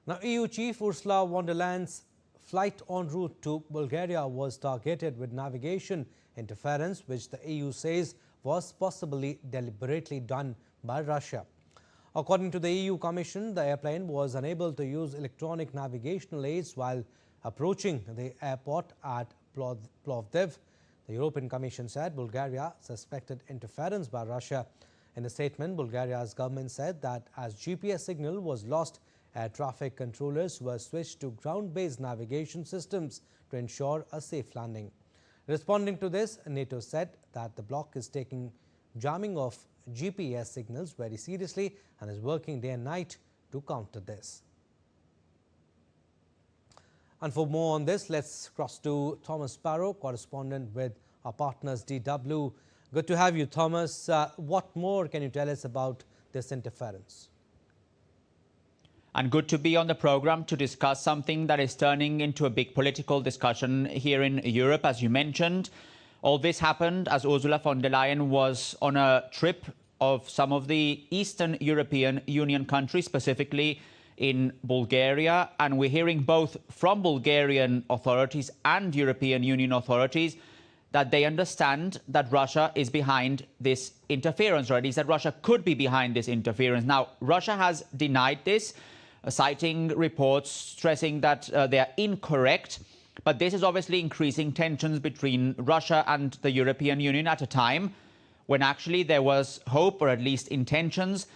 Now, EU chief Ursula von der Leyen's flight en route to Bulgaria was targeted with navigation interference, which the EU says was possibly deliberately done by Russia. According to the EU Commission, the airplane was unable to use electronic navigational aids while approaching the airport at Plovdiv. The European Commission said Bulgaria suspected interference by Russia. In a statement, Bulgaria's government said that as GPS signal was lost, air traffic controllers were switched to ground-based navigation systems to ensure a safe landing. Responding to this, NATO said that the bloc is taking jamming of GPS signals very seriously and is working day and night to counter this. And for more on this, let's cross to Thomas Sparrow, correspondent with our partners DW. Good to have you, Thomas. What more can you tell us about this interference? And good to be on the program to discuss something that is turning into a big political discussion here in Europe, as you mentioned. All this happened as Ursula von der Leyen was on a trip of some of the Eastern European Union countries, specifically in Bulgaria. And we're hearing both from Bulgarian authorities and European Union authorities that they understand that Russia is behind this interference, or at least that Russia could be behind this interference. Now, Russia has denied this, citing reports stressing that they are incorrect. But this is obviously increasing tensions between Russia and the European Union at a time when actually there was hope, or at least intentions,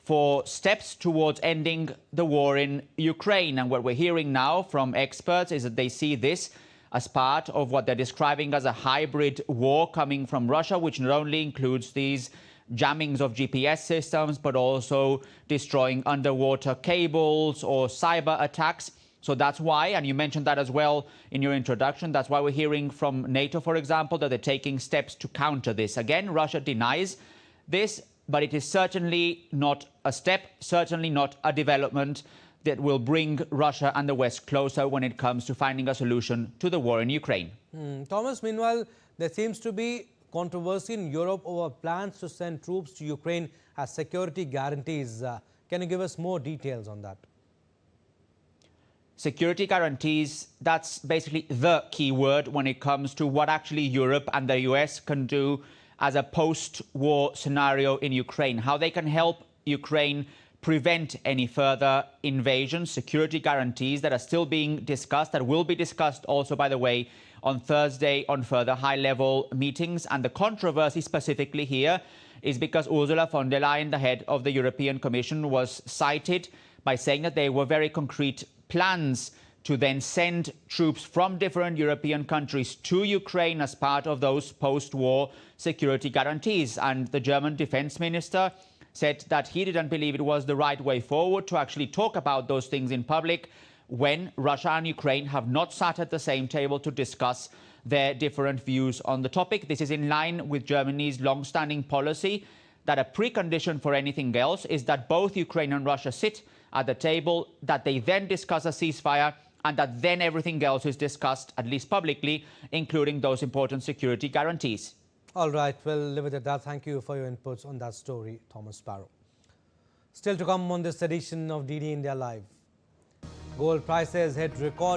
for steps towards ending the war in Ukraine. And what we're hearing now from experts is that they see this as part of what they're describing as a hybrid war coming from Russia, which not only includes these jammings of GPS systems, but also destroying underwater cables or cyber attacks. So that's why, and you mentioned that as well in your introduction, that's why we're hearing from NATO, for example, that they're taking steps to counter this. Again, Russia denies this, but it is certainly not a step, certainly not a development that will bring Russia and the West closer when it comes to finding a solution to the war in Ukraine. Thomas, meanwhile, there seems to be controversy in Europe over plans to send troops to Ukraine as security guarantees. Can you give us more details on that? Security guarantees, that's basically the key word when it comes to what actually Europe and the US can do as a post-war scenario in Ukraine, how they can help Ukraine prevent any further invasion. Security guarantees that are still being discussed, that will be discussed also, by the way, on Thursday on further high-level meetings. And the controversy specifically here is because Ursula von der Leyen, the head of the European Commission, was cited by saying that there were very concrete plans to then send troops from different European countries to Ukraine as part of those post-war security guarantees. And the German defense minister said that he didn't believe it was the right way forward to actually talk about those things in public when Russia and Ukraine have not sat at the same table to discuss their different views on the topic. This is in line with Germany's long-standing policy that a precondition for anything else is that both Ukraine and Russia sit at the table, that they then discuss a ceasefire, and that then everything else is discussed, at least publicly, including those important security guarantees. All right, we'll leave it at that. Thank you for your inputs on that story, Thomas Sparrow. Still to come on this edition of DD India Live. Gold prices hit record